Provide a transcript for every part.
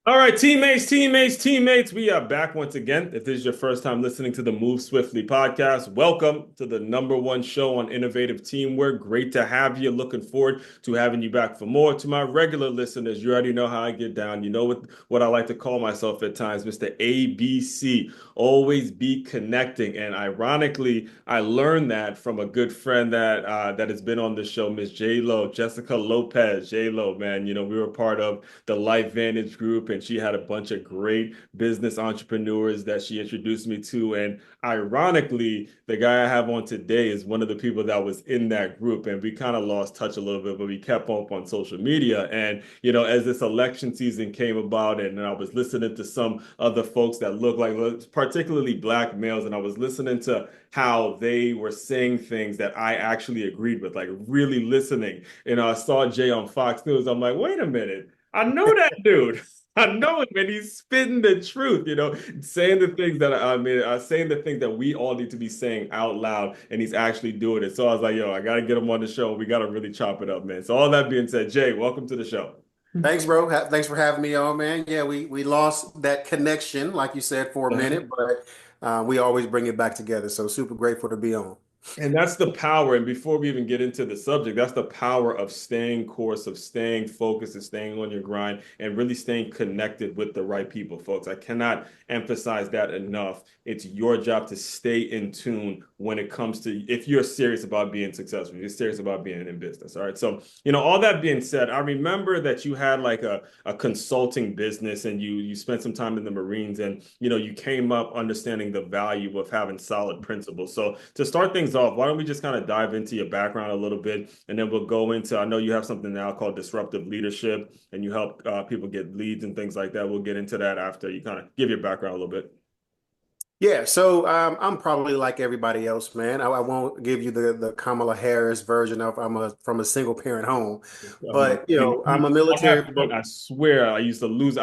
All right, teammates, we are back once again. If this is your first time listening to the Move Swiftly podcast, welcome to the number one show on innovative teamwork. Great to have you. Looking forward to having you back for more. To my regular listeners, you already know how I get down. You know what I like to call myself at times, Mr. ABC. Always be connecting. And ironically, I learned that from a good friend that has been on the show, Miss J Lo, Jessica Lopez. J Lo, man, we were part of the Life Vantage Group, and she had a bunch of great business entrepreneurs that she introduced me to. And ironically, the guy I have on today is one of the people that was in that group, and we kind of lost touch a little bit, but we kept up on social media. And as this election season came about, and I was listening to some other folks that look like, particularly black males, and I was listening to how they were saying things that I actually agreed with, like really listening. I saw Jay on Fox News. I'm like, wait a minute. I know that dude. I know him, and he's spitting the truth, saying the things that saying the things that we all need to be saying out loud, and he's actually doing it. So I was like, yo, I got to get him on the show. We got to really chop it up, man. So all that being said, Jay, welcome to the show. Thanks, bro. Thanks for having me on, man. Yeah, we lost that connection, like you said, for a minute, but we always bring it back together. So super grateful to be on. And that's the power. And before we even get into the subject, that's the power of staying course, of staying focused, and staying on your grind, and really staying connected with the right people, folks. I cannot emphasize that enough. It's your job to stay in tune when it comes to if you're serious about being successful, if you're serious about being in business. All right. So, all that being said, I remember that you had like a consulting business, and you spent some time in the Marines, and you came up understanding the value of having solid principles. So to start things off, why don't we just kind of dive into your background a little bit, and then we'll go into, I know you have something now called Disruptive Leadership, and you help people get leads and things like that. We'll get into that after you kind of give your background a little bit. Yeah, so I'm probably like everybody else, man. I won't give you the Kamala Harris version of I'm from a single parent home, Oh my, but I'm a on that military. point, I swear I used to lose.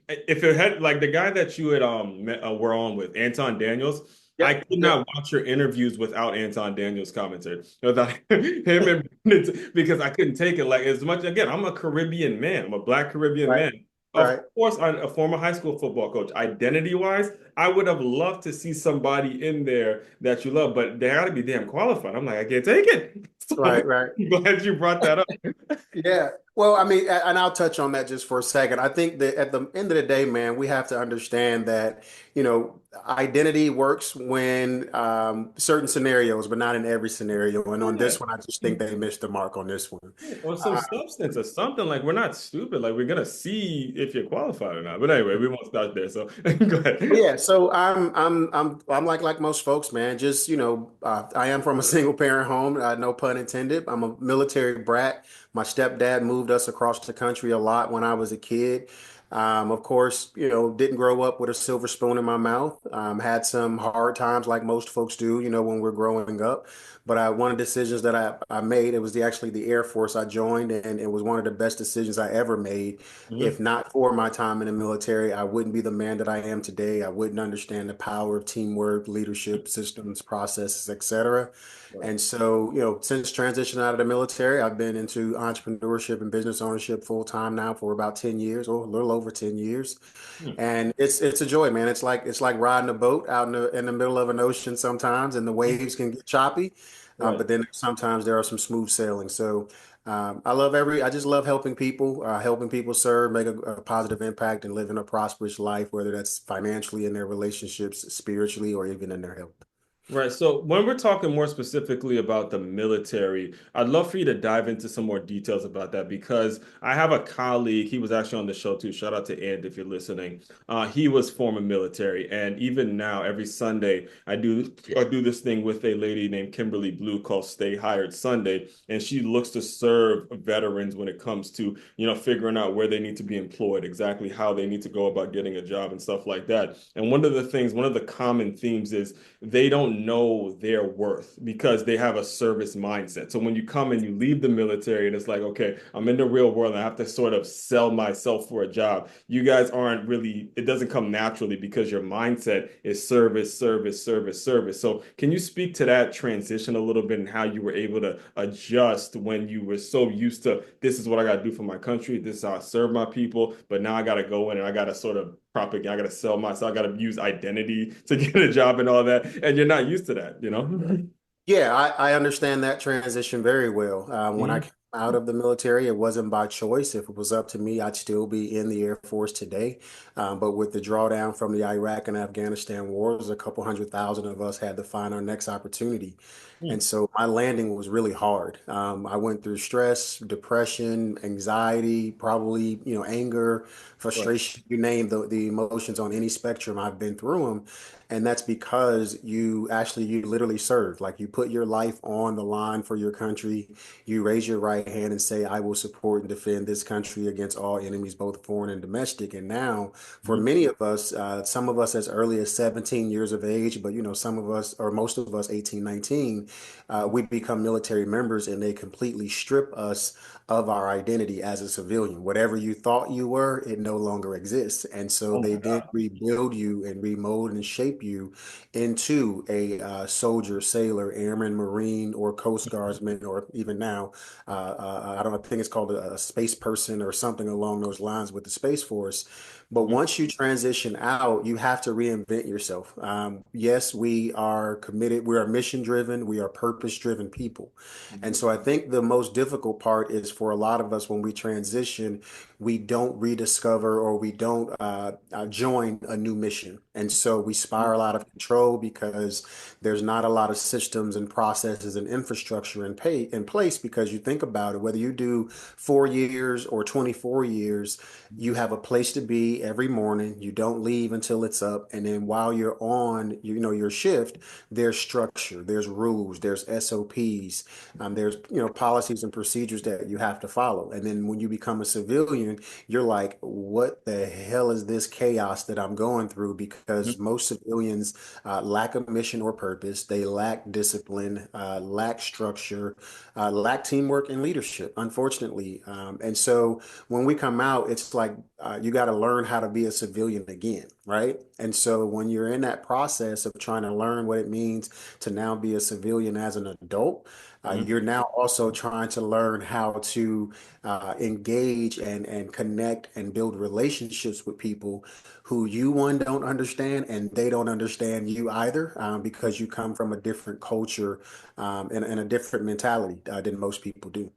If it had like the guy that you had were on with Anton Daniels, I Yep, could yep, not watch your interviews without Anton Daniels commentary. Without him and because I couldn't take it. Like as much again, I'm a Caribbean man. I'm a black Caribbean right, man. Of right. course, I'm a former high school football coach. Identity wise, I would have loved to see somebody in there that you love, but they got to be damn qualified. I'm like, I can't take it. So Right, right. I'm glad you brought that up. Yeah. Well, I mean, and I'll touch on that just for a second. I think that at the end of the day, man, we have to understand that, identity works when certain scenarios, but not in every scenario. And on Yeah. this one, I just think they missed the mark on this one. Or some substance or something. Like we're not stupid. Like we're gonna see if you're qualified or not. But anyway, we won't start there. So go Well, ahead. yeah, so I'm like most folks, man. Just I am from a single parent home. No pun intended. I'm a military brat. My stepdad moved us across the country a lot when I was a kid. Of course, didn't grow up with a silver spoon in my mouth. Had some hard times, like most folks do, when we're growing up. But one of the decisions that I made, it was actually the Air Force I joined, and it was one of the best decisions I ever made. If Mhm. not for my time in the military, I wouldn't be the man that I am today. I wouldn't understand the power of teamwork, leadership, systems, processes, etc. Right. And so, since transitioning out of the military, I've been into entrepreneurship and business ownership full time now for about 10 years, or a little over 10 years. Hmm. And it's a joy, man. It's like riding a boat out in the middle of an ocean sometimes, and the waves can get choppy. Right. But then sometimes there are some smooth sailing. So I just love helping people serve, make a positive impact, and live in a prosperous life, whether that's financially in their relationships, spiritually, or even in their health. Right. So when we're talking more specifically about the military, I'd love for you to dive into some more details about that because I have a colleague, he was actually on the show too. Shout out to Ed if you're listening. He was former military, and even now, every Sunday, I do this thing with a lady named Kimberly Blue called Stay Hired Sunday, and she looks to serve veterans when it comes to figuring out where they need to be employed, exactly how they need to go about getting a job and stuff like that. And one of the common themes is they don't don't know their worth because they have a service mindset. So when you come and you leave the military and it's like, okay, I'm in the real world and I have to sort of sell myself for a job. You guys aren't really, it doesn't come naturally because your mindset is service, service, service, service. So can you speak to that transition a little bit and how you were able to adjust when you were so used to this is what I got to do for my country, this is how I serve my people, but now I got to go in and I got to sort of propaganda, I got to sell myself, I got to use identity to get a job and all that, and you're not used to that, you know? Yeah, I understand that transition very well. When I Mhm. came out of the military, it wasn't by choice. If it was up to me, I'd still be in the Air Force today. But with the drawdown from the Iraq and Afghanistan wars, a couple 100,000 of us had to find our next opportunity. And Mhm. so my landing was really hard. I went through stress, depression, anxiety, probably, anger, Right. frustration, you name the emotions on any spectrum. I've been through them. And that's because you literally serve. Like you put your life on the line for your country. You raise your right hand and say, I will support and defend this country against all enemies, both foreign and domestic. And now, for Mhm. many of us, some of us as early as 17 years of age, but some of us, or most of us, 18, 19, we become military members and they completely strip us of our identity as a civilian. Whatever you thought you were, it no longer exists. And so Oh they my then God. rebuild you and remold and shape you into a soldier, sailor, airman, marine, or Coast Guardsman, or even now, I don't know, I think it's called a space person or something along those lines with the Space Force. But Mhm. once you transition out, you have to reinvent yourself. Yes, we are committed. We are mission driven. We are purpose driven people. And Mhm. so I think the most difficult part is for a lot of us when we transition, we don't rediscover or we don't join a new mission. And so we spiral out of control because there's not a lot of systems and processes and infrastructure in place because you think about it, whether you do 4 years or 24 years, you have a place to be every morning. You don't leave until it's up. And then while you're on, your shift, there's structure, there's rules, there's SOPs, there's, policies and procedures that you have to follow. And then when you become a civilian, you're like, what the hell is this chaos that I'm going through? Because most civilians lack a mission or purpose. They lack discipline, lack structure, lack teamwork and leadership, unfortunately. And so when we come out, it's like you got to learn how to be a civilian again, right? And so when you're in that process of trying to learn what it means to now be a civilian as an adult, Mhm. you're now also trying to learn how to engage and connect and build relationships with people who you, one, don't understand and they don't understand you either, because you come from a different culture, and a different mentality than most people do.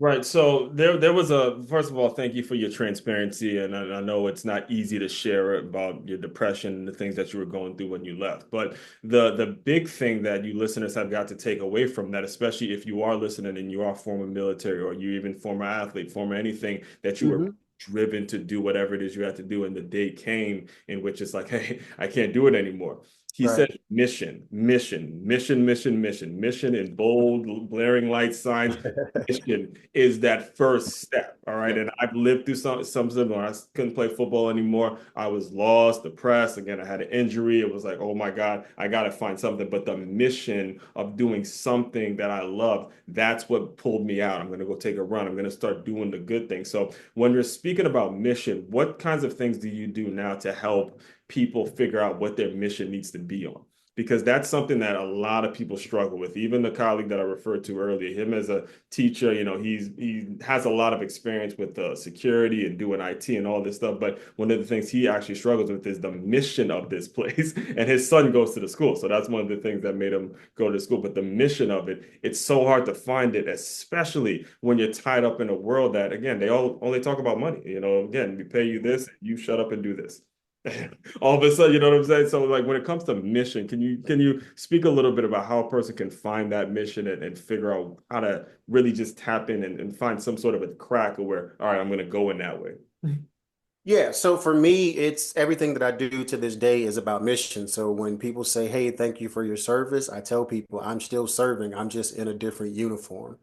Right. So there was a first of all, thank you for your transparency, and I know it's not easy to share about your depression and the things that you were going through when you left. But the big thing that you listeners have got to take away from that, especially if you are listening and you are former military or you even former athlete, former anything that you were Hmm. driven to do whatever it is you had to do, and the day came in which it's like, hey, I can't do it anymore. He Right. said mission, mission, mission, mission, mission, mission in bold, blaring light signs. Mission is that first step. All right. Yeah. And I've lived through some similar. I couldn't play football anymore. I was lost, depressed. Again, I had an injury. It was like, oh my God, I got to find something. But the mission of doing something that I love, that's what pulled me out. I'm going to go take a run. I'm going to start doing the good things. So when you're speaking about mission, what kinds of things do you do now to help people figure out what their mission needs to be on? Because that's something that a lot of people struggle with. Even the colleague that I referred to earlier, him as a teacher, he has a lot of experience with security and doing IT and all this stuff. But one of the things he actually struggles with is the mission of this place. And his son goes to the school, so that's one of the things that made him go to school. But the mission of it, it's so hard to find it, especially when you're tied up in a world that, again, they all only talk about money. Again, we pay you this, you shut up and do this. All of a sudden, you know what I'm saying? So like when it comes to mission, can you speak a little bit about how a person can find that mission and figure out how to really just tap in and find some sort of a crack of where, all right, I'm gonna go in that way. Yeah, so for me, it's everything that I do to this day is about mission. So when people say, "Hey, thank you for your service," I tell people I'm still serving. I'm just in a different uniform.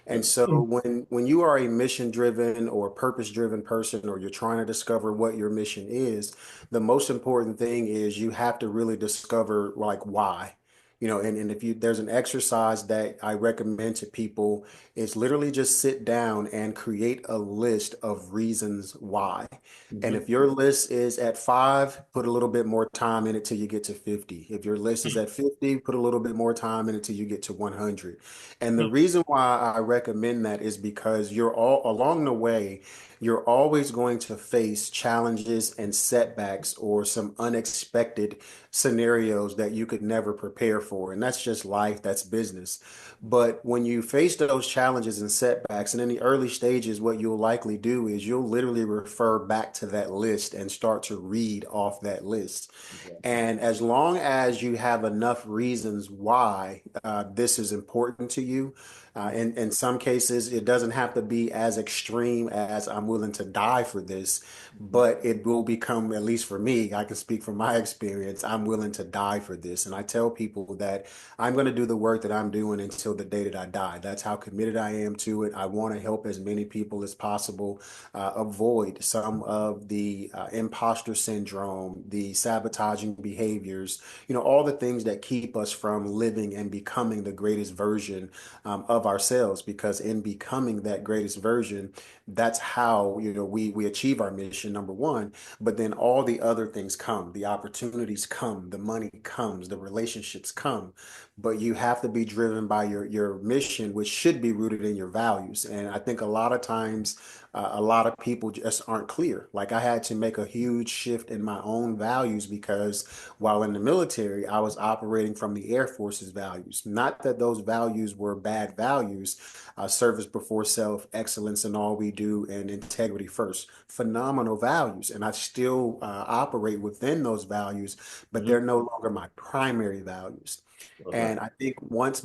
And Yep. so when you are a mission driven or purpose driven person, or you're trying to discover what your mission is, the most important thing is you have to really discover like why. And if you there's an exercise that I recommend to people, it's literally just sit down and create a list of reasons why. And Mhm. if your list is at 5, put a little bit more time in it till you get to 50. If your list is at 50, put a little bit more time in it till you get to 100. And the reason why I recommend that is because you're all along the way, you're always going to face challenges and setbacks or some unexpected scenarios that you could never prepare for. And that's just life, that's business. But when you face those challenges and setbacks, and in the early stages, what you'll likely do is you'll literally refer back to that list and start to read off that list. Exactly. And as long as you have enough reasons why this is important to you, in some cases, it doesn't have to be as extreme as I'm willing to die for this, but it will become, at least for me, I can speak from my experience, I'm willing to die for this. And I tell people that I'm going to do the work that I'm doing until the day that I die. That's how committed I am to it. I want to help as many people as possible avoid some of the imposter syndrome, the sabotaging behaviors, all the things that keep us from living and becoming the greatest version of ourselves. Because in becoming that greatest version, that's how, we achieve our mission, number one. But then all the other things come, the opportunities come, the money comes, the relationships come. But you have to be driven by your mission, which should be rooted in your values. And I think a lot of times, a lot of people just aren't clear. Like I had to make a huge shift in my own values because while in the military, I was operating from the Air Force's values. Not that those values were bad values, service before self, excellence in all we do, and integrity first. Phenomenal values. And I still operate within those values, but Mhm. they're no longer my primary values. Love that. And I think once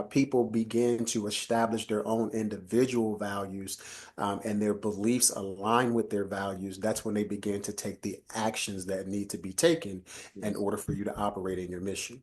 people begin to establish their own individual values and their beliefs align with their values, that's when they begin to take the actions that need to be taken in Yes. order for you to operate in your mission.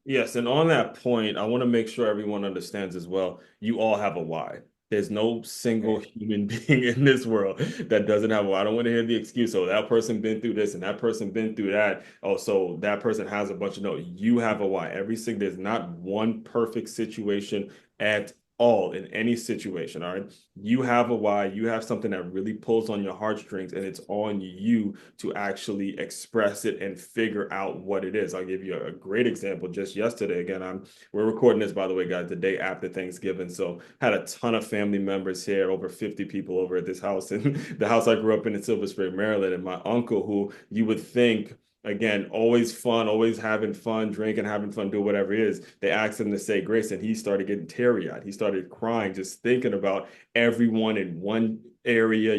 Yes, and on that point, I want to make sure everyone understands as well. You all have a why. There's no single human being in this world that doesn't have a why. I don't want to hear the excuse, oh, that person been through this and that person been through that. Oh, so that person has a bunch of no. You have a why. Every single there's not one perfect situation at all in any situation. All right. You have a why. You have something that really pulls on your heartstrings, and it's on you to actually express it and figure out what it is. I'll give you a great example. Just yesterday, again, we're recording this, by the way, guys, the day after Thanksgiving. So had a ton of family members here, over 50 people over at this house, and the house I grew up in Silver Spring, Maryland. And my uncle, who you would think, again, always fun, always having fun, drinking, having fun, do whatever it is. They asked him to say grace, and he started getting teary-eyed. He started crying, just thinking about everyone in one area.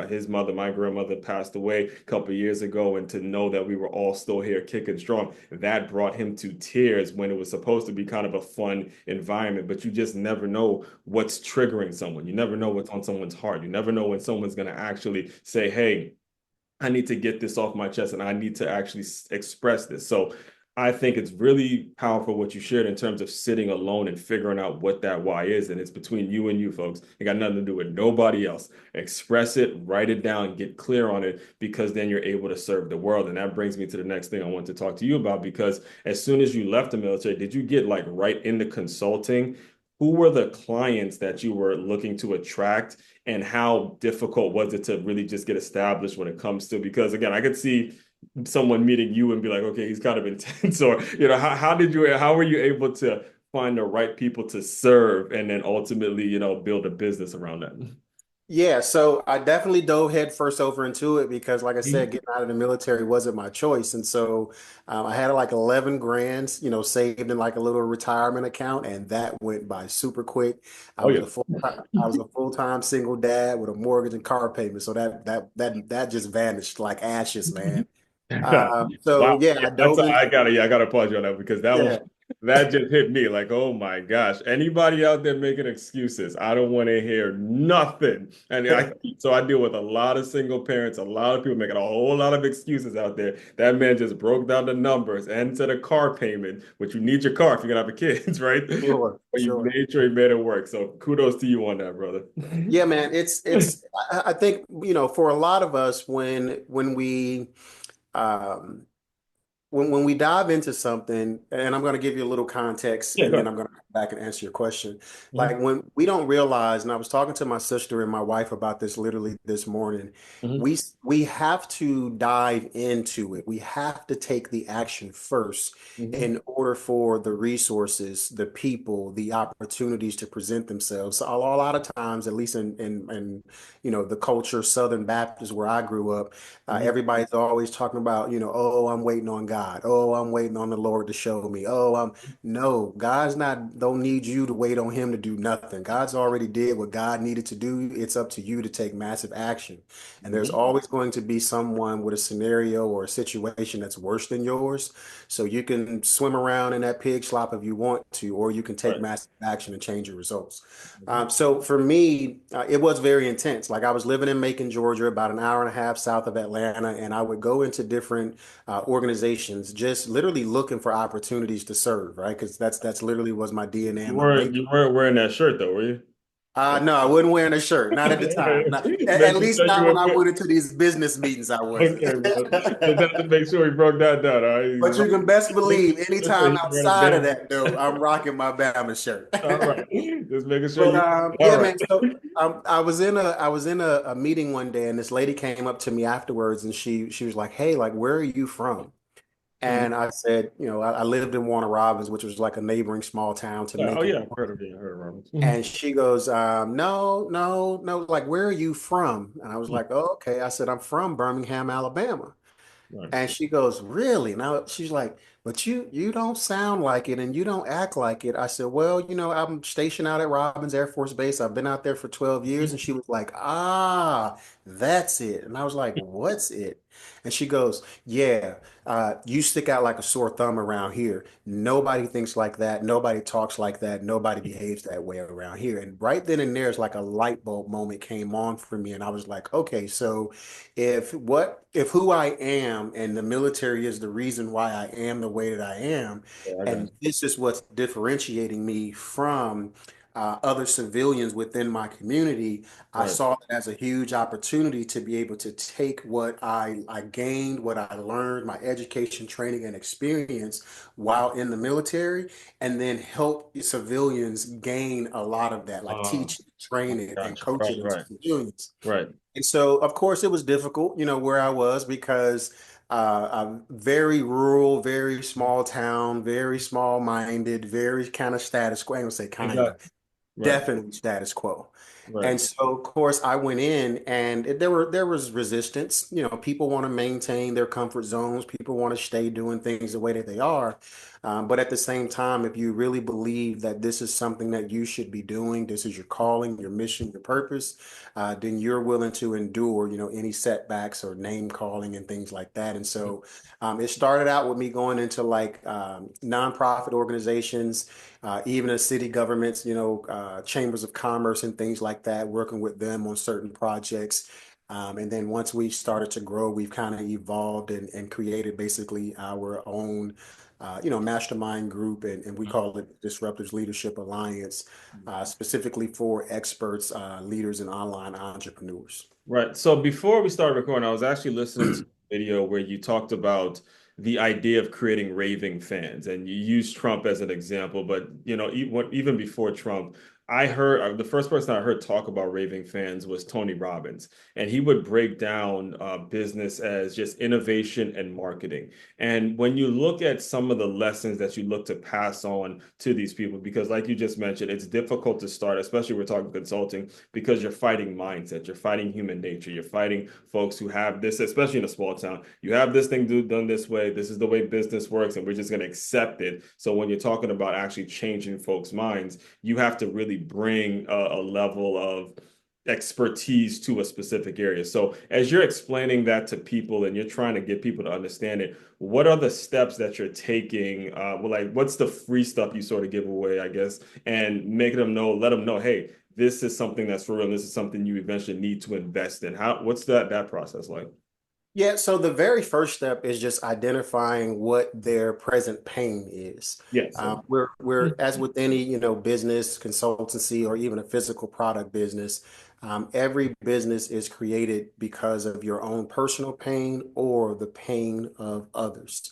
His mother, my grandmother, passed away a couple of years ago, and to know that we were all still here kicking strong, that brought him to tears when it was supposed to be kind of a fun environment. But you just never know what's triggering someone. You never know what's on someone's heart. You never know when someone's going to actually say, hey, I need to get this off my chest and I need to actually express this. So I think it's really powerful what you shared in terms of sitting alone and figuring out what that why is. And it's between you and you, folks. It got nothing to do with nobody else. Express it, write it down, get clear on it, because then you're able to serve the world. And that brings me to the next thing I want to talk to you about, because as soon as you left the military, did you get like right into consulting? Who were the clients that you were looking to attract, and how difficult was it to really just get established when it comes to, because again, I could see someone meeting you and be like, okay, he's kind of intense, or how were you able to find the right people to serve and then ultimately, build a business around that? Yeah, so I definitely dove head first over into it because, like I said, getting out of the military wasn't my choice, and so I had like 11 grand, saved in like a little retirement account, and that went by super quick. Oh yeah. I was a full-time single dad with a mortgage and car payment, so that just vanished like ashes, man. So Wow. yeah, Yeah, I dove in. I gotta applaud you on that, because Yeah, that just hit me like, oh my gosh. Anybody out there making excuses, I don't want to hear nothing. And I deal with a lot of single parents, a lot of people making a whole lot of excuses out there. That man just broke down the numbers and to the car payment, which you need your car if you're gonna have kids, right? sure, But you sure. made sure he made it work. So kudos to you on that, brother. Yeah, man, I think, for a lot of us when we um when we dive into something, and I'm going to give you a little context, Yeah, and go then I'm ahead. going to come back and answer your question. Hmm. Like when we don't realize, and I was talking to my sister and my wife about this literally this morning. Hmm. We have to dive into it. We have to take the action first Hmm. in order for the resources, the people, the opportunities to present themselves. So a lot of times, at least in the culture, Southern Baptist, where I grew up. Hmm. Everybody's always talking about, oh, I'm waiting on God. Oh, I'm waiting on the Lord to show me. Oh, no, God's not, don't need you to wait on him to do nothing. God's already did what God needed to do. It's up to you to take massive action. And there's Hmm. always going to be someone with a scenario or a situation that's worse than yours. So you can swim around in that pig slop if you want to, or you can take Right. massive action and change your results. Mhm. So for me, it was very intense. Like I was living in Macon, Georgia, about an hour and a half south of Atlanta, and I would go into different organizations, just literally looking for opportunities to serve, right? Because that's literally was my DNA You and my weren't makeup. you weren't wearing that shirt though, were you? No, I wasn't wearing a shirt, not at the time. At Making least sure you not when were I went into these business meetings, I wasn't. okay, bro. Just have to make sure we broke that down. All But right. you can best believe, Just say anytime he wearing a outside of band. that, though, I'm rocking my Bama shirt. All right. Just making sure But you all yeah, right. man. So I was in a meeting one day, and this lady came up to me afterwards, and she was like, "Hey, like, where are you from?" Mhm. And I said, I lived in Warner Robins, which was like a neighboring small town to Yeah, oh Macon. yeah, I've heard of you. I heard of Roberts. Mhm. And she goes, no, no, no, like, where are you from? And I was Mhm. like, oh, okay. I said, I'm from Birmingham, Alabama. Right. And she goes, really? Now she's like, but you don't sound like it and you don't act like it. I said, well, I'm stationed out at Robins Air Force Base. I've been out there for 12 years. And she was like, ah, that's it. And I was like, what's it? And she goes, yeah, you stick out like a sore thumb around here. Nobody thinks like that. Nobody talks like that. Nobody behaves that way around here. And right then and there's like a light bulb moment came on for me. And I was like, okay, so if who I am and the military is the reason why I am the way that I am, Yeah, I got and you. this is what's differentiating me from other civilians within my community, I Right. saw it as a huge opportunity to be able to take what I gained, what I learned, my education, training, and experience while in the military, and then help civilians gain a lot of that, like Uh, teach, train it, and got you. coach Right, it into right, civilians. right. And so, of course, it was difficult, where I was because a very rural, very small town, very small minded, very kind of status quo. I ain't gonna say kind of, Exactly. Right, definitely status quo. right. And so, of course, I went in, and there was resistance. People want to maintain their comfort zones. People want to stay doing things the way that they are. But at the same time, if you really believe that this is something that you should be doing, this is your calling, your mission, your purpose, then you're willing to endure, any setbacks or name calling and things like that. And so, it started out with me going into like nonprofit organizations, even as city governments, chambers of commerce and things like that, working with them on certain projects. And then once we started to grow, we've kind of evolved and created basically our own, mastermind group, and we call it Disruptive Leadership Alliance, specifically for experts, leaders, and online entrepreneurs. Right. So before we started recording, I was actually listening to a video where you talked about the idea of creating raving fans, and you used Trump as an example. But even before Trump, I heard the first person I heard talk about raving fans was Tony Robbins, and he would break down business as just innovation and marketing. And when you look at some of the lessons that you look to pass on to these people, because like you just mentioned, it's difficult to start, especially we're talking consulting because you're fighting mindset, you're fighting human nature, you're fighting folks who have this, especially in a small town. You have this thing done this way. This is the way business works, and we're just going to accept it. So when you're talking about actually changing folks' minds, you have to really bring a level of expertise to a specific area. So as you're explaining that to people and you're trying to get people to understand it, what are the steps that you're taking? Like what's the free stuff you sort of give away, I guess, and make them know, let them know, hey, this is something that's for real. And this is something you eventually need to invest in. What's that process like? Yeah, so the very first step is just identifying what their present pain is. Yes. We're as with any, business, consultancy, or even a physical product business, every business is created because of your own personal pain or the pain of others.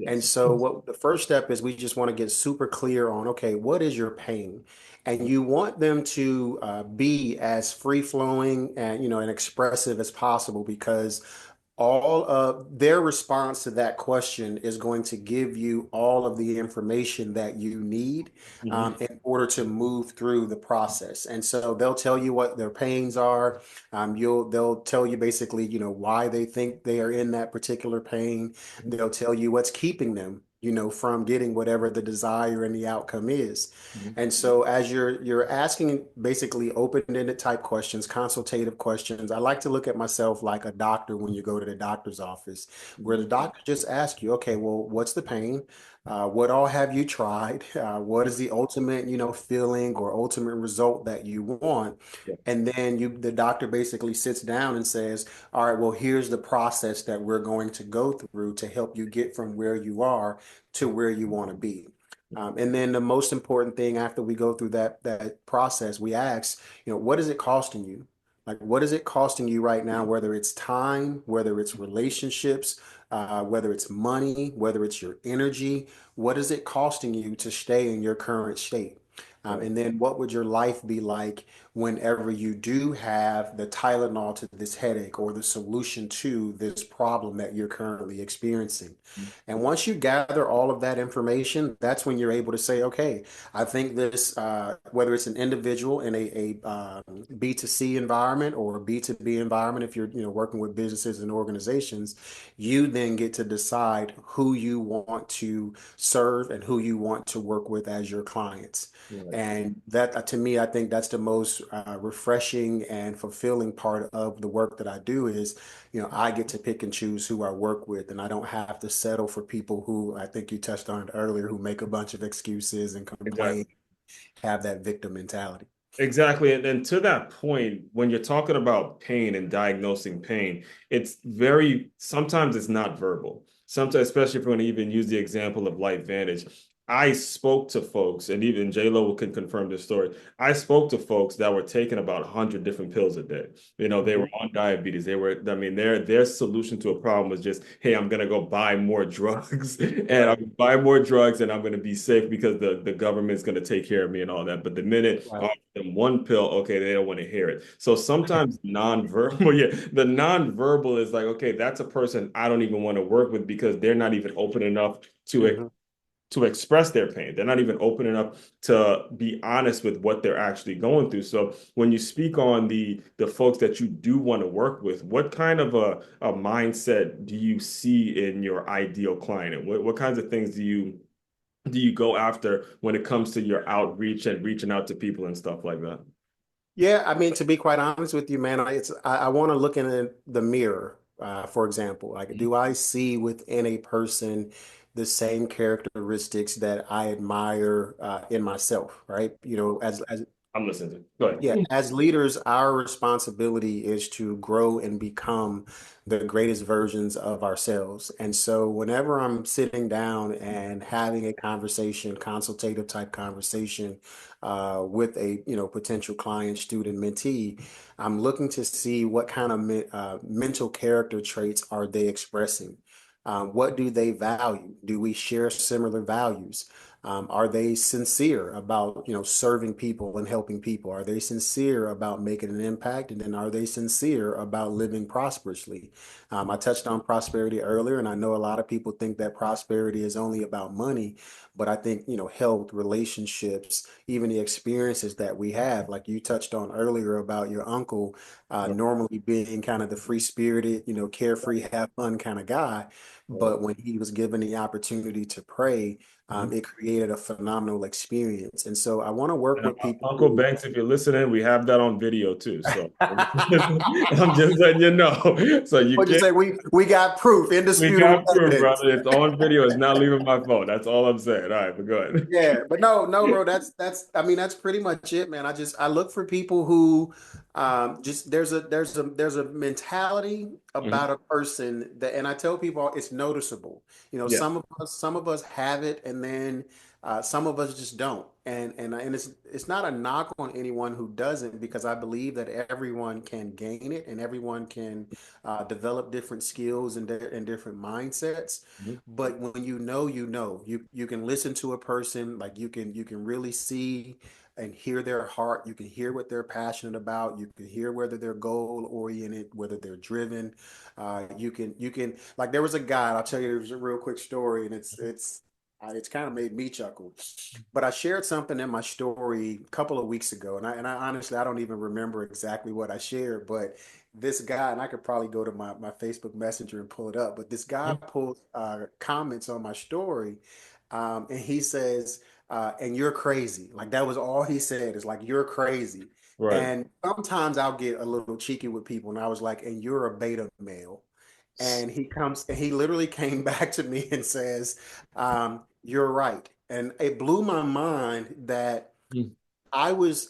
And Yes. so what the first step is we just want to get super clear on, okay, what is your pain? And you want them to be as free flowing and, and expressive as possible because all of their response to that question is going to give you all of the information that you need Hmm. in order to move through the process. And so they'll tell you what their pains are. They'll tell you basically, why they think they are in that particular pain. They'll tell you what's keeping them, from getting whatever the desire and the outcome is. Hmm. And so as you're asking basically open-ended type questions, consultative questions, I like to look at myself like a doctor when you go to the doctor's office, where the doctor just asks you, okay, well, what's the pain? What all have you tried? What is the ultimate, feeling or ultimate result that you want? Yeah. And then the doctor basically sits down and says, all right, well, here's the process that we're going to go through to help you get from where you are to where you want to be. And then the most important thing after we go through that process, we ask, what is it costing you? Like, what is it costing you right now? Whether it's time, whether it's relationships, whether it's money, whether it's your energy, what is it costing you to stay in your current state? Right. And then what would your life be like whenever you do have the Tylenol to this headache or the solution to this problem that you're currently experiencing? And once you gather all of that information, that's when you're able to say, okay, I think this, whether it's an individual in a B2C environment or a B2B environment, if you're, working with businesses and organizations, you then get to decide who you want to serve and who you want to work with as your clients. Right. And that, to me, I think that's the most refreshing and fulfilling part of the work that I do is, I get to pick and choose who I work with, and I don't have to settle for people who I think you touched on it earlier, who make a bunch of excuses and complain, Exactly. have that victim mentality. Exactly. And then to that point, when you're talking about pain and diagnosing pain, it's sometimes it's not verbal. Sometimes, especially if we're going to even use the example of Life Vantage, I spoke to folks, and even J-Lo can confirm this story. I spoke to folks that were taking about 100 different pills a day. They were Mhm. on diabetes. I mean, their solution to a problem was just, hey, I'm going to go buy more drugs and I'm Right, going to buy more drugs and I'm going to be safe because the government's going to take care of me and all that. But the minute right. them one pill, okay, they don't want to hear it. So sometimes nonverbal, yeah, the nonverbal is like, okay, that's a person I don't even want to work with because they're not even open enough Mhm. to express their pain. They're not even open enough to be honest with what they're actually going through. So when you speak on the folks that you do want to work with, what kind of a mindset do you see in your ideal client? And what kinds of things do you go after when it comes to your outreach and reaching out to people and stuff like that? Yeah, I mean, to be quite honest with you, man, I want to look in the mirror, for example. Like, do I see within a person the same characteristics that I admire in myself, right? As I'm listening. Go Yeah, ahead. as leaders, our responsibility is to grow and become the greatest versions of ourselves. And so whenever I'm sitting down and having a conversation, consultative type conversation with a, potential client, student, mentee, I'm looking to see what kind of mental character traits are they expressing. What do they value? Do we share similar values? Are they sincere about, serving people and helping people? Are they sincere about making an impact? And then are they sincere about living prosperously? I touched on prosperity earlier, and I know a lot of people think that prosperity is only about money, but I think, health, relationships, even the experiences that we have, like you touched on earlier about your uncle, normally being kind of the free-spirited, carefree, have fun kind of guy. But when he was given the opportunity to pray, Mhm. it created a phenomenal experience. And so I want to work And with people Uncle who, Banks, if you're listening, we have that on video too. So I'm just letting you know. So you what'd you can't. say? We got proof, We indisputable got proof, evidence. brother. It's on video. It's not leaving my phone. That's all I'm saying. All right, but go ahead. Yeah, but no, bro, that's I mean that's pretty much it, man. I look for people who just there's a mentality Mhm. about a person that, and I tell people it's noticeable. Yeah. Some of us have it and and then some of us just don't. And it's not a knock on anyone who doesn't, because I believe that everyone can gain it and everyone can develop different skills and different mindsets. Mhm. But when you can listen to a person, like you can really see and hear their heart. You can hear what they're passionate about. You can hear whether they're goal oriented, whether they're driven. You can like there was a guy. I'll tell you, it was a real quick story, and it's kind of made me chuckle. But I shared something in my story a couple of weeks ago, and I honestly I don't even remember exactly what I shared, but this guy, and I could probably go to my Facebook Messenger and pull it up, but this guy Mhm. pulled comments on my story, and he says, and you're crazy. Like that was all he said is like, you're crazy. Right. And sometimes I'll get a little cheeky with people, and I was like, and you're a beta male. And he comes and he literally came back to me and says, you're right. And it blew my mind that Mhm. I was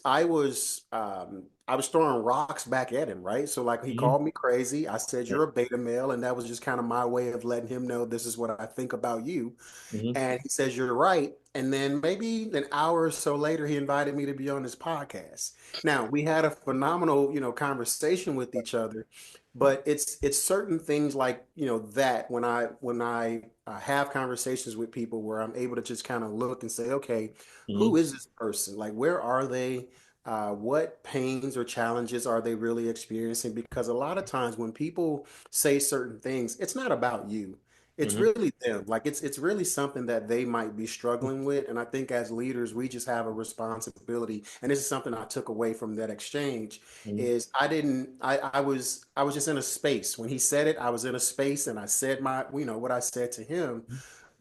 throwing rocks back at him, right? So like he Mhm. called me crazy. I said, Right. you're a beta male, and that was just kind of my way of letting him know this is what I think about you. Mhm. And he says, you're right. And then maybe an hour or so later, he invited me to be on his podcast. Now, we had a phenomenal, conversation with each other, but it's certain things like, that when I have conversations with people where I'm able to just kind of look and say, okay, who Mhm. is this person? Like, where are they? What pains or challenges are they really experiencing? Because a lot of times when people say certain things, it's not about you. It's Mhm. really them. Like it's really something that they might be struggling with. And I think as leaders, we just have a responsibility. And this is something I took away from that exchange Mhm. is I didn't I was just in a space. When he said it, I was in a space and I said what I said to him.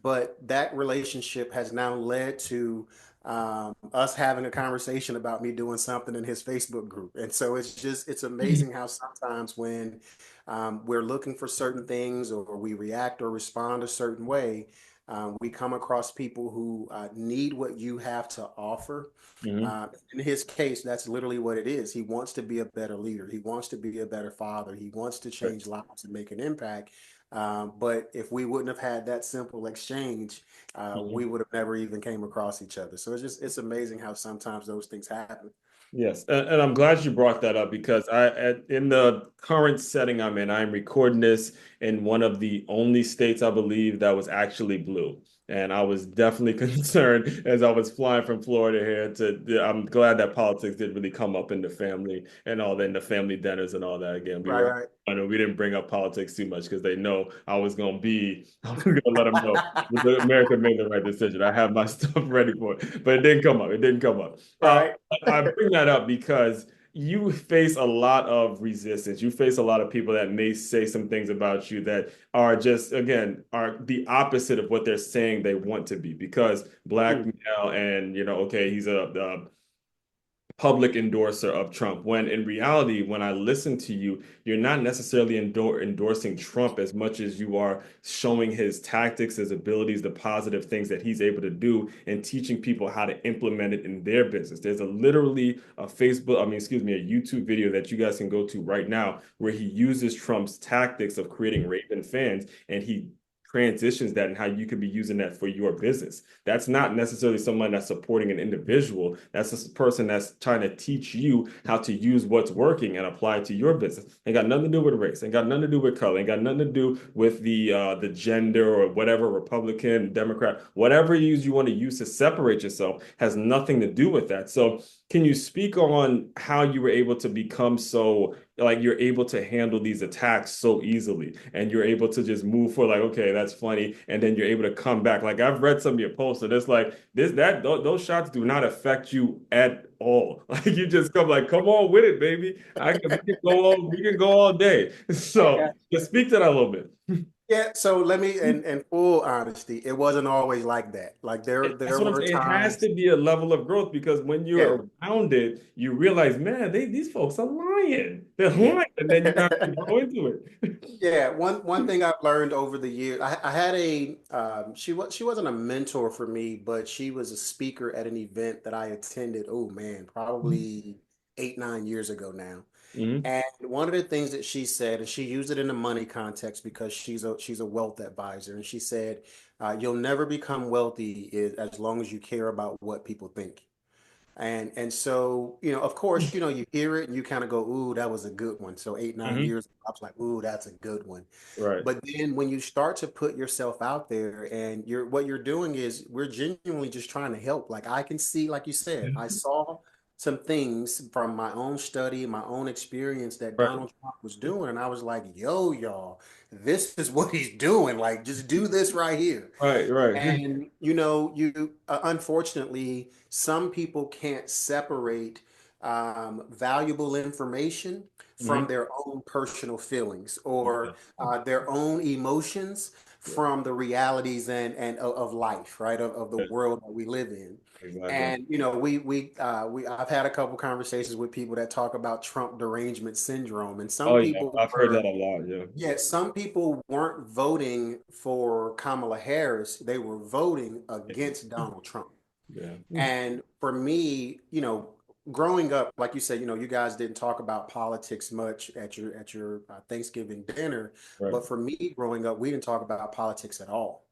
But that relationship has now led to us having a conversation about me doing something in his Facebook group. And so it's amazing how sometimes when we're looking for certain things or we react or respond a certain way, we come across people who need what you have to offer. Mhm. In his case, that's literally what it is. He wants to be a better leader. He wants to be a better father. He wants to Right. change lives and make an impact. But if we wouldn't have had that simple exchange, we Mhm. would have never even came across each other. So it's amazing how sometimes those things happen. Yes, and I'm glad you brought that up because in the current setting I'm in, I'm recording this in one of the only states I believe that was actually blue. And I was definitely concerned as I was flying from Florida here I'm glad that politics didn't really come up in the family and all that, in the family dinners and all that. Again, Right, right. I know we didn't bring up politics too much because they know I was gonna let them know the America made the right decision. I have my stuff ready for it, but it didn't come up. It didn't come up. Right. I bring that up because you face a lot of resistance. You face a lot of people that may say some things about you that are just, again, are the opposite of what they're saying they want to be because black Mm, male and, okay, he's a public endorser of Trump. When in reality, when I listen to you, you're not necessarily endorsing Trump as much as you are showing his tactics, his abilities, the positive things that he's able to do, and teaching people how to implement it in their business. There's literally a a YouTube video that you guys can go to right now where he uses Trump's tactics of creating raving fans and he transitions that and how you could be using that for your business. That's not necessarily someone that's supporting an individual. That's a person that's trying to teach you how to use what's working and apply it to your business. Ain't got nothing to do with race. Ain't got nothing to do with color. Ain't got nothing to do with the gender or whatever, Republican, Democrat, whatever you want to use to separate yourself has nothing to do with that. So can you speak on how you were able to become so like you're able to handle these attacks so easily and you're able to just move for like, okay, that's funny, and then you're able to come back. Like I've read some of your posts and it's like those shots do not affect you at all. Like you just come on with it, baby. We can go all day. So yeah. just speak to that a little bit. Yeah, so let me, in full honesty, it wasn't always like that. Like That's there what I'm were saying. It has times, to be a level of growth because when yeah, you're around it, you realize, man, these folks are lying. They're yeah. lying, and then you have to grow into it. Yeah, one thing I've learned over the years, I had she wasn't a mentor for me, but she was a speaker at an event that I attended. Oh man, probably 8, 9 years ago now. Hmm. And one of the things that she said, and she used it in the money context because she's a wealth advisor, and she said, "You'll never become wealthy as long as you care about what people think." And so, of course, you hear it and you kind of go, "Ooh, that was a good one." So 8, 9 Hmm. years, I was like, "Ooh, that's a good one." Right. But then when you start to put yourself out there and what you're doing is we're genuinely just trying to help. Like I can see, like you said, I saw some things from my own study, my own experience that Right. Donald Trump was doing. And I was like, yo, y'all, this is what he's doing. Like, just do this right here. Right. Right. And you unfortunately, some people can't separate valuable information from Hmm. their own personal feelings or Yeah. their own emotions Yeah. from the realities and of life, right? Of the Yeah. world that we live in. Exactly. And we I've had a couple conversations with people that talk about Trump derangement syndrome, and some Oh yeah, people I've heard that were a lot. Yeah. yeah, some people weren't voting for Kamala Harris. They were voting against Donald Trump. Yeah. And for me, growing up, like you said, you guys didn't talk about politics much at your Thanksgiving dinner, Right. but for me, growing up, we didn't talk about politics at all.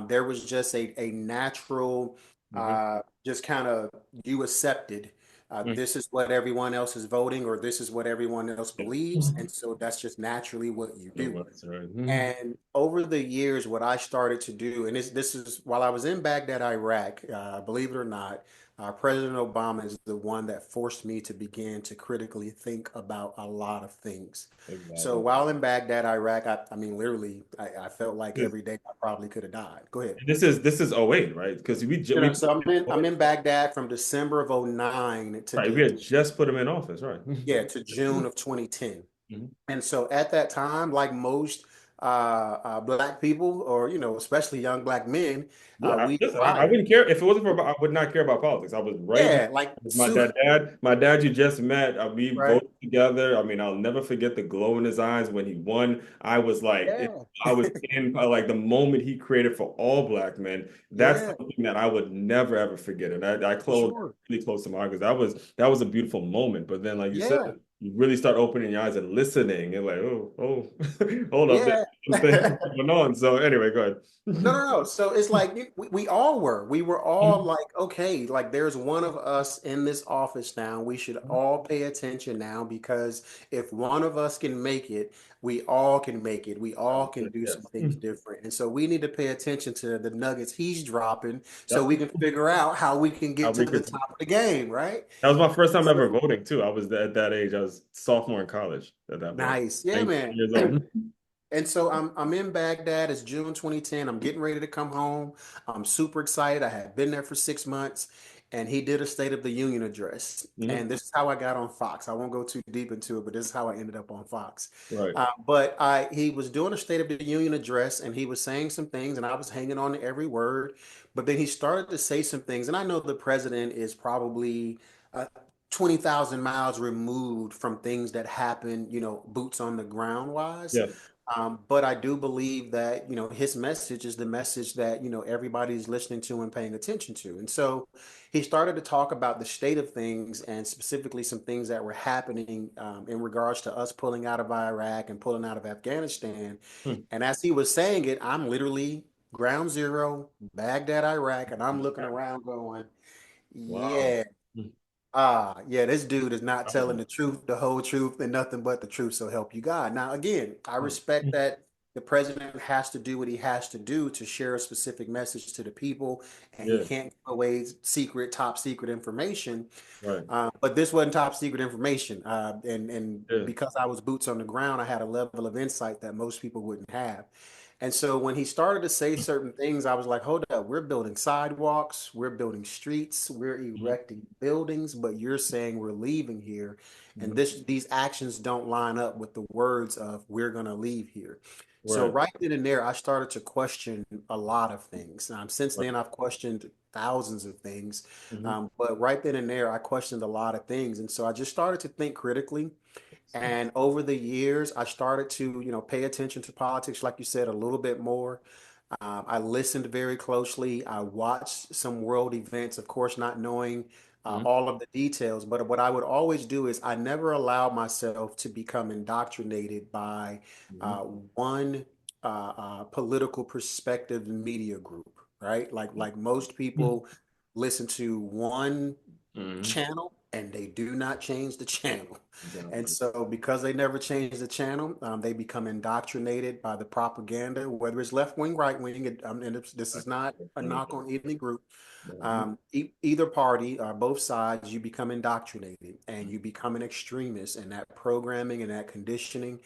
There was just a natural, Hmm. just kind of you accepted. This is what everyone else is voting, or this is what everyone else Yeah. believes, and so that's just naturally what you It do. was right. Mhm. And over the years, what I started to do, and this is while I was in Baghdad, Iraq, believe it or not, President Obama is the one that forced me to begin to critically think about a lot of things. So Exactly. while in Baghdad, Iraq, I mean, literally, I felt like This, every day I probably could have died. Go ahead. this is 08, right? Because we So I'm in Baghdad from December of '09 to right, we had just put him in office, right? yeah, to June of 2010. Mhm. And so at that time, like most black people, or especially young black men, Yeah, we listen, I admire. wouldn't care if it wasn't for. I would not care about politics. I was right there Yeah, like with Sue. my dad you just met. We Right? voted together. I mean, I'll never forget the glow in his eyes when he won. I was like, Yeah, I was in like the moment he created for all black men. That's yeah, something that I would never ever forget, and I for close sure. really close to my heart because that was a beautiful moment. But then, like you said, Yeah, you really start opening your eyes and listening, and like, oh, hold up, there's yeah. some things going on. So anyway, go No, ahead. no, no. So it's like we all were. We were all like, okay, like there's one of us in this office now. We should all pay attention now because if one of us can make it, we all can make it. We all can do some Yes. things different. And so we need to pay attention to the nuggets he's dropping so we Yep. can figure out how we can How get to we the could. top of the game, right? That was my first time ever So voting too. I was at that age. I was sophomore in college at that point. nice. Yeah, 19 man. years old. And so I'm in Baghdad. It's June 2010. I'm getting ready to come home. I'm super excited. I had been there for 6 months, and he did a State of the Union address. Mhm. And this is how I got on Fox. I won't go too deep into it, but this is how I ended up on Fox. Right. But he was doing a State of the Union address, and he was saying some things, and I was hanging on to every word. But then he started to say some things, and I know the president is probably 20,000 miles removed from things that happen, boots on the ground wise. Yeah. But I do believe that, his message is the message that, everybody's listening to and paying attention to. And so he started to talk about the state of things and specifically some things that were happening in regards to us pulling out of Iraq and pulling out of Afghanistan. Hmm. And as he was saying it, I'm literally ground zero, Baghdad, Iraq, and I'm looking around going, Wow. yeah. Hmm. Yeah, this dude is not telling Wow. the truth, the whole truth, and nothing but the truth. So help you God. Now, again, I respect Hmm. that the president has to do what he has to do to share a specific message to the people, and he Yeah. can't give away secret, top secret information. Right. But this wasn't top secret information. And Yeah. because I was boots on the ground, I had a level of insight that most people wouldn't have. And so when he started to say certain things, I was like, hold up, we're building sidewalks, we're building streets, we're Mhm. erecting buildings, but you're saying we're leaving here. And Mhm. these actions don't line up with the words of we're gonna leave here. So Right. right then and there, I started to question a lot of things. Since Right. then, I've questioned thousands of things. Mhm. But right then and there, I questioned a lot of things. And so I just started to think critically. And over the years, I started to, pay attention to politics, like you said, a little bit more. I listened very closely. I watched some world events, of course, not knowing Mhm. all of the details. But what I would always do is I never allow myself to become indoctrinated by Mhm. uh, one political perspective media group, right? Like most people listen to one Mhm. channel and they do not change the channel. And Exactly. so because they never change the channel, they become indoctrinated by the propaganda, whether it's left wing, right wing. This is not a knock on any group. Mhm. Either party, both sides, you become indoctrinated and you become an extremist, and that programming and that conditioning,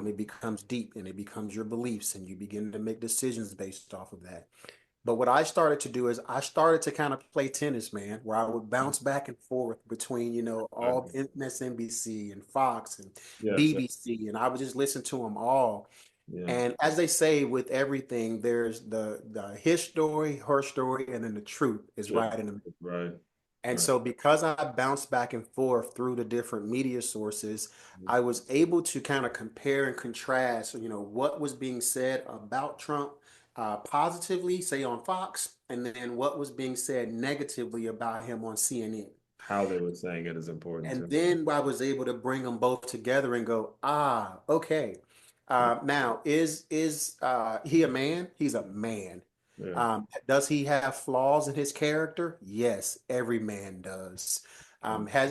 it becomes deep and it becomes your beliefs, and you begin to make decisions based off of that. But what I started to do is I started to kind of play tennis, man, where I would bounce back and forth between, all Exactly. MSNBC and Fox and Yes. BBC, and I would just listen to them all. Yeah. And as they say with everything, there's the his story, her story, and then the truth is Sure. right in the middle. Right. And Right. so, because I bounced back and forth through the different media sources, I was able to kind of compare and contrast, what was being said about Trump positively, say on Fox, and then what was being said negatively about him on CNN. How they were saying it is important And too. then I was able to bring them both together and go, okay. Yeah. Now, is he a man? He's a man. Yeah. Does he have flaws in his character? Yes, every man does.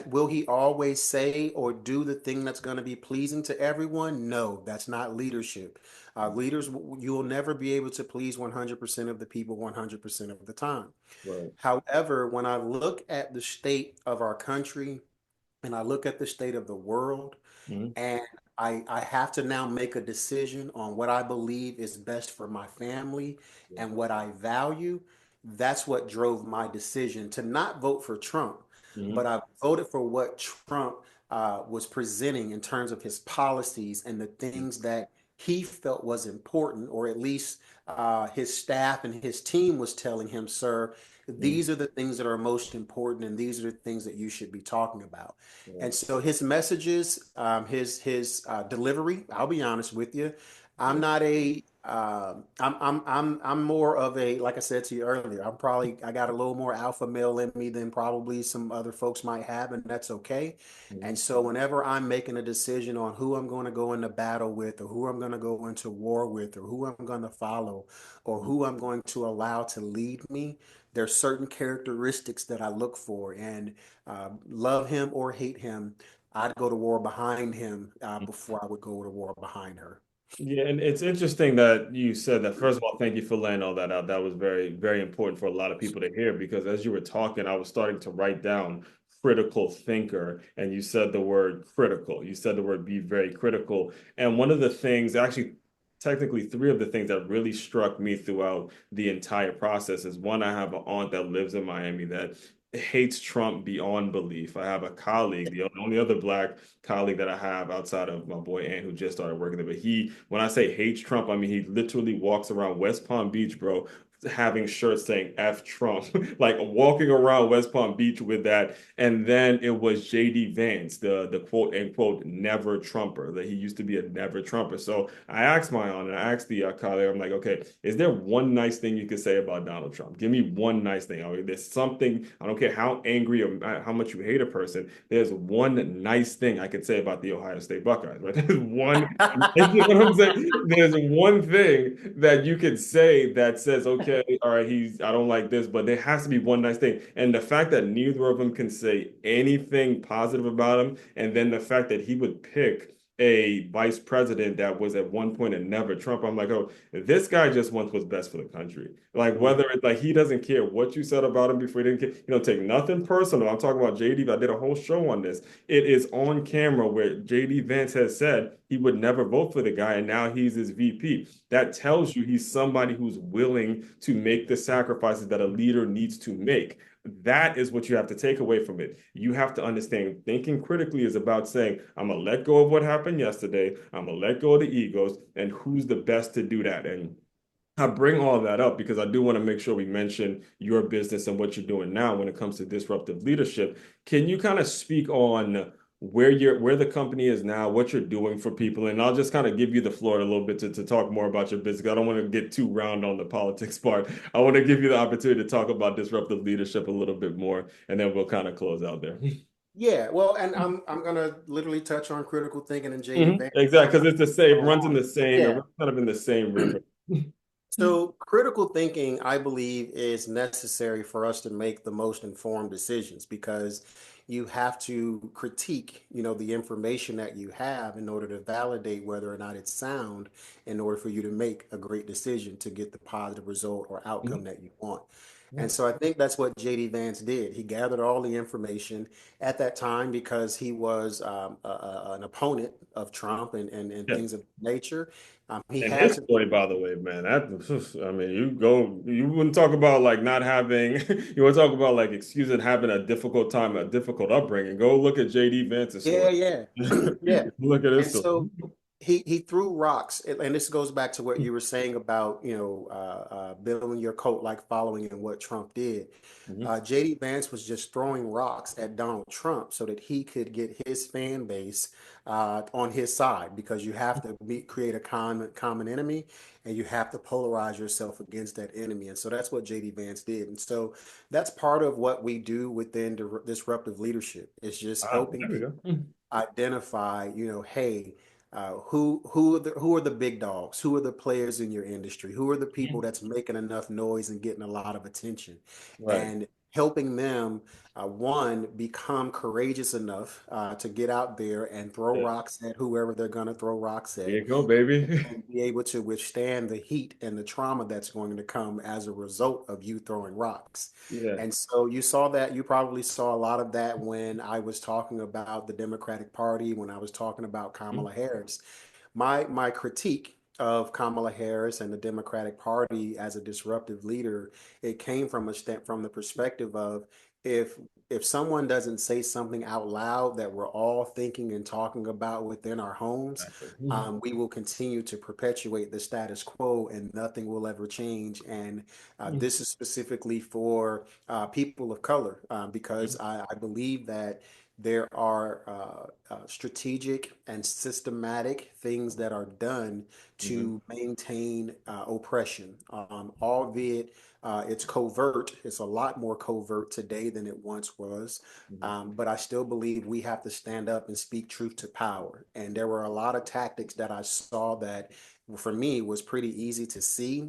Will he always say or do the thing that's going to be pleasing to everyone? No, that's not leadership. Leaders, you will never be able to please 100% of the people 100% of the time. Right. However, when I look at the state of our country and I look at the state of the world, Mhm. and I have to now make a decision on what I believe is best for my family Yeah. and what I value. That's what drove my decision to not vote for Trump, but Mhm. I voted for what Trump was presenting in terms of his policies and the things that he felt was important, or at least his staff and his team was telling him, sir, Mhm. these are the things that are most important, and these are the things that you should be talking about. Yeah. And so his messages, his delivery, I'll be honest with you, I'm Yeah. not a I'm more of a, like I said to you earlier, I got a little more alpha male in me than probably some other folks might have, and that's okay. And Mhm. so whenever I'm making a decision on who I'm going to go into battle with, or who I'm going to go into war with, or who I'm going to follow, or Mhm. who I'm going to allow to lead me, there's certain characteristics that I look for. And love him or hate him, I'd go to war behind him before I would go to war behind her. Yeah, and it's interesting that you said that. First of all, thank you for laying all that out. That was very, very important for a lot of people to hear because as you were talking, I was starting to write down critical thinker, and you said the word critical. You said the word be very critical. And one of the things, actually, technically, three of the things that really struck me throughout the entire process is one, I have an aunt that lives in Miami that hates Trump beyond belief. I have a colleague, the only other black colleague that I have outside of my boy Ant, who just started working there. But he, when I say hates Trump, I mean he literally walks around West Palm Beach, bro, having shirts saying F Trump, like walking around West Palm Beach with that. And then it was JD Vance, the quote unquote never Trumper, that he used to be a never Trumper. So I asked my aunt and I asked the colleague, I'm like, okay, is there one nice thing you could say about Donald Trump? Give me one nice thing. I mean, there's something, I don't care how angry or how much you hate a person, there's one nice thing I could say about the Ohio State Buckeyes, right? There's one, you know what I'm saying? There's one thing that you could say that says, okay, all right, I don't like this, but there has to be one nice thing. And the fact that neither of them can say anything positive about him, and then the fact that he would pick a vice president that was at one point a never Trump, I'm like, oh, this guy just wants what's best for the country. Like Mhm. whether it's like he doesn't care what you said about him before, he didn't care, take nothing personal. I'm talking about JD. I did a whole show on this. It is on camera where JD Vance has said he would never vote for the guy, and now he's his VP. That tells you he's somebody who's willing to make the sacrifices that a leader needs to make. That is what you have to take away from it. You have to understand thinking critically is about saying, I'm going to let go of what happened yesterday. I'm going to let go of the egos, and who's the best to do that. And I bring all that up because I do want to make sure we mention your business and what you're doing now when it comes to disruptive leadership. Can you kind of speak on where the company is now, what you're doing for people, and I'll just kind of give you the floor a little bit to talk more about your business. I don't want to get too round on the politics part. I want to give you the opportunity to talk about disruptive leadership a little bit more, and then we'll kind of close out there. Yeah, well, and I'm gonna literally touch on critical thinking and JD Vance. Exactly, because it's the same, Go runs in on. the same, it Yeah. runs kind of in the same river. So critical thinking, I believe, is necessary for us to make the most informed decisions because you have to critique, the information that you have in order to validate whether or not it's sound in order for you to make a great decision to get the positive result or outcome Mhm. that you want. Yeah, And so I think that's what JD Vance did. He gathered all the information at that time because he was an opponent of Trump and yeah. things of nature. He And had his to. story, by the way, man, I mean, you wouldn't talk about like not having, you want to talk about like excusing having a difficult time, a difficult upbringing. Go look at JD Vance's Yeah, story. yeah, yeah. Look at his And story. so he threw rocks, and this goes back to what you were saying about building your coat like following and what Trump did. Mhm. JD Vance was just throwing rocks at Donald Trump so that he could get his fan base on his side because you have to create a common enemy and you have to polarize yourself against that enemy. And so that's what JD Vance did. And so that's part of what we do within disruptive leadership. It's just Ah, helping there we people go. identify, hey, who are the big dogs? Who are the players in your industry? Who are the people Mhm. that's making enough noise and getting a lot of attention? Right. And helping them, one, become courageous enough to get out there and throw Yeah. rocks at whoever they're going to throw rocks There at, you go, baby. and be able to withstand the heat and the trauma that's going to come as a result of you throwing rocks. Yeah. And so you saw that, you probably saw a lot of that when I was talking about the Democratic Party, when I was talking about Mhm. Kamala Harris. My critique of Kamala Harris and the Democratic Party as a disruptive leader, it came from from the perspective of if if someone doesn't say something out loud that we're all thinking and talking about within our homes, Exactly. Mhm. we will continue to perpetuate the status quo and nothing will ever change. And Mhm. this is specifically for people of color because Mhm. I believe that there are strategic and systematic things that are done Mhm. to maintain oppression, albeit it's covert. It's a lot more covert today than it once was. Mhm. But I still believe we have to stand up and speak truth to power. And there were a lot of tactics that I saw that for me was pretty easy to see,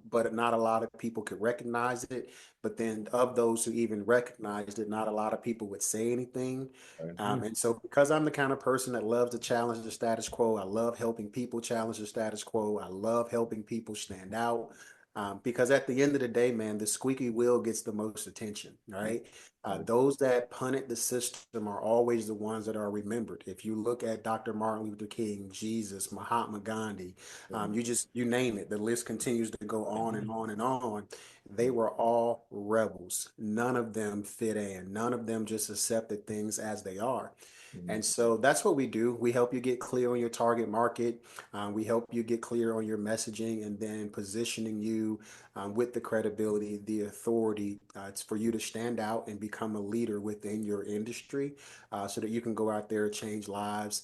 but not a lot of people could recognize it. But then of those who even recognized it, not a lot of people would say anything. Right. And so because I'm the kind of person that loves to challenge the status quo, I love helping people challenge the status quo. I love helping people stand out. Because at the end of the day, man, the squeaky wheel gets the most attention, Mhm. right? Right. Those that punted the system are always the ones that are remembered. If you look at Dr. Martin Luther King, Jesus, Mahatma Gandhi, you name it, the list continues to go on and Mhm. on and on. They were all rebels. None of them fit in. None of them just accepted things as they are. Mhm. And so that's what we do. We help you get clear on your target market. We help you get clear on your messaging and then positioning you with the credibility, the authority. It's for you to stand out and become a leader within your industry so that you can go out there and change lives.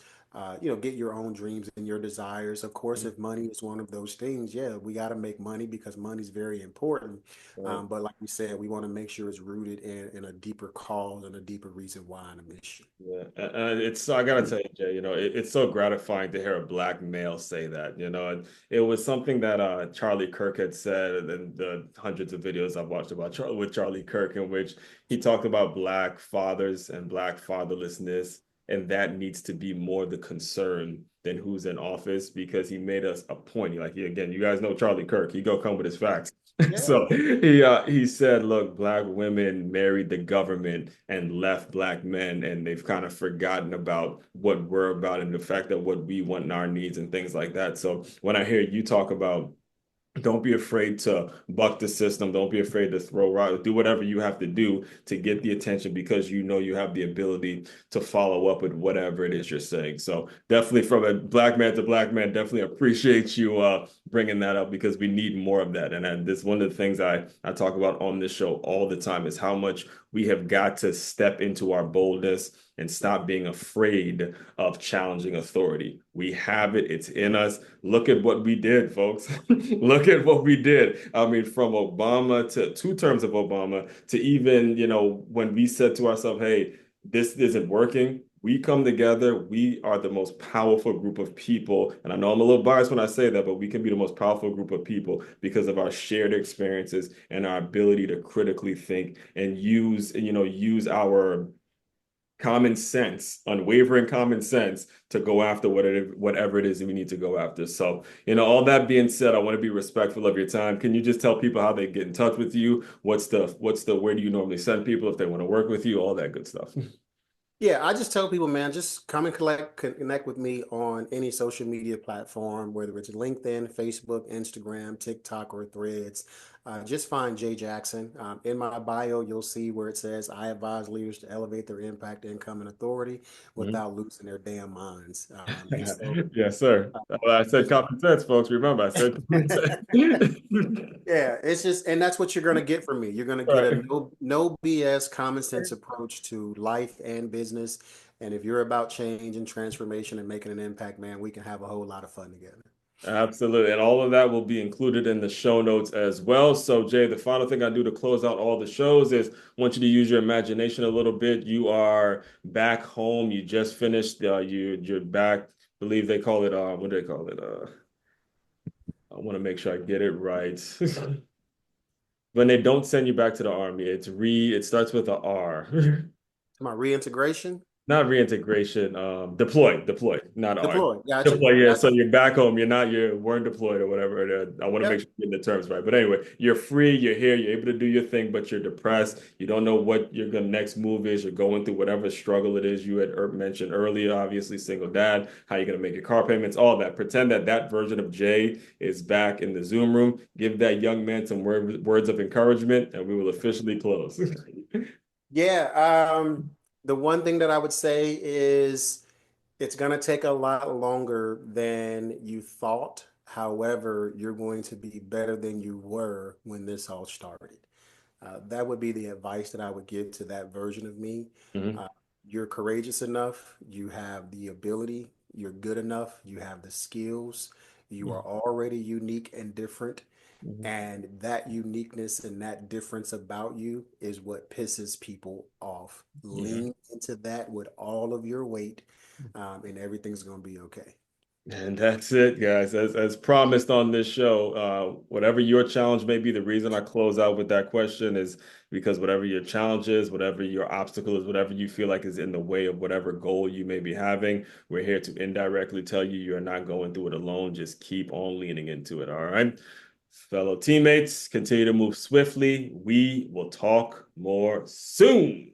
Get your own dreams and your desires. Of course, Mhm. if money is one of those things, yeah, we got to make money because money is very important. Right. But like we said, we want to make sure it's rooted in a deeper cause and a deeper reason why and a mission. Yeah, and it's so I gotta tell you, Jay, it's so gratifying to hear a black male say that, and it was something that Charlie Kirk had said in the hundreds of videos I've watched about with Charlie Kirk, in which he talked about black fathers and black fatherlessness, and that needs to be more the concern than who's in office because he made us a point. Like again, you guys know Charlie Kirk, he go come with his facts. Yeah. So he said, look, black women married the government and left black men, and they've kind of forgotten about what we're about and the fact that what we want and our needs and things like that. So when I hear you talk about don't be afraid to buck the system. Don't be afraid to throw rocks. Do whatever you have to do to get the attention because you know you have the ability to follow up with whatever it is you're saying. So definitely from a black man to black man, definitely appreciate you bringing that up because we need more of that. And this one of the things I talk about on this show all the time is how much we have got to step into our boldness and stop being afraid of challenging authority. We have it, it's in us. Look at what we did, folks. Look at what we did. I mean, from Obama to 2 terms of Obama to even, when we said to ourselves, hey, this isn't working. We come together. We are the most powerful group of people. And I know I'm a little biased when I say that, but we can be the most powerful group of people because of our shared experiences and our ability to critically think and use our common sense, unwavering common sense to go after whatever it is that we need to go after. So, all that being said, I want to be respectful of your time. Can you just tell people how they get in touch with you? Where do you normally send people if they want to work with you? All that good stuff. Yeah, I just tell people, man, just come and connect with me on any social media platform, whether it's LinkedIn, Facebook, Instagram, TikTok, or Threads. Just find Jay Jackson. In my bio, you'll see where it says, I advise leaders to elevate their impact, income, and authority Mhm. without losing their damn minds. And so, Yes, sir. uh, I said just common sense, folks. Remember, I said common sense. Yeah, it's just, and that's what you're going to get from me. You're going to get a Right. no BS common sense approach to life and business. And if you're about change and transformation and making an impact, man, we can have a whole lot of fun together. Absolutely. And all of that will be included in the show notes as well. So, Jay, the final thing I do to close out all the shows is I want you to use your imagination a little bit. You are back home. You just finished, you're back. I believe they call it, what do they call it? I want to make sure I get it right. When they don't send you back to the army, it starts with a R. To my reintegration, Not reintegration, deploy, not army. deploy. Gotcha. Deploy, yeah. So Gotcha. you're back home. You weren't deployed or whatever. I want to make Yep. sure you're getting the terms right. But anyway, you're free, you're here, you're able to do your thing, but you're depressed. You don't know what your next move is. You're going through whatever struggle it is you had mentioned earlier, obviously single dad, how you're going to make your car payments, all that. Pretend that version of Jay is back in the Zoom room. Give that young man some words of encouragement, and we will officially close. Yeah. The one thing that I would say is it's going to take a lot longer than you thought. However, you're going to be better than you were when this all started. That would be the advice that I would give to that version of me. Mhm, Uh, you're courageous enough, you have the ability, you're good enough, you have the skills, you are already unique and different. mhm. And that uniqueness and that difference about you is what pisses people off. Yeah. Lean into that with all of your weight, and everything's going to be okay. And that's it, guys. As promised on this show, whatever your challenge may be, the reason I close out with that question is because whatever your challenge is, whatever your obstacle is, whatever you feel like is in the way of whatever goal you may be having, we're here to indirectly tell you you're not going through it alone. Just keep on leaning into it. All right. Fellow teammates, continue to move swiftly. We will talk more soon.